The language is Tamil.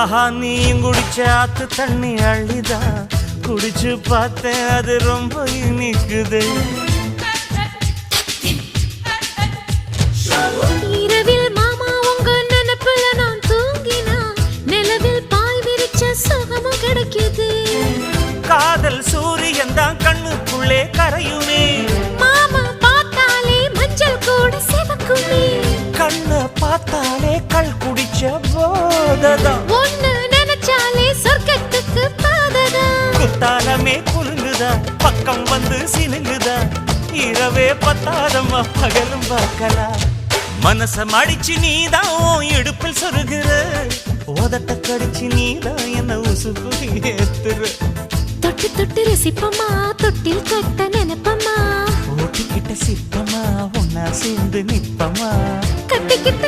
ஆஹா நீயும் குடிச்ச ஆத்து தண்ணி அள்ளிதான் குடிச்சு பார்த்தேன் அது ரொம்ப இனிக்குது. இரவில் மாமா உங்க நினைப்புல நான் தூங்கினா நிலவில் பாய் விரிச்ச சுகமும் கிடைக்குது. காதல் சூரியன் தான் கண்ணுக்குள்ளே கரையுமே. மாமா பார்த்தாலே மஞ்சள் கூட சிவக்குமே. கண்ண பார்த்தாலே கள் குடிச்ச போததான். ஒன்னு நினைச்சாலே சொர்க்கத்துக்கு பாததா. குத்தாலமே குலுங்குதா பக்கம் வந்து சினுங்குதா. இரவே பத்தாதம்மா பகலும் பார்க்கலாம். மனச மடிச்சு நீதான் இடுப்பில் சொருகிற. உதட்ட கடிச்சு நீதான் என்ன உசுப்பு ஏத்துற. தொட்டு தொட்டு ரசிப்பமா தொட்டில் கட்ட நினைப்பமா. ஓட்டிக்கிட்ட சிப்பமா ஒன்னா சேர்ந்து நிப்பமா. கட்டிக்கிட்ட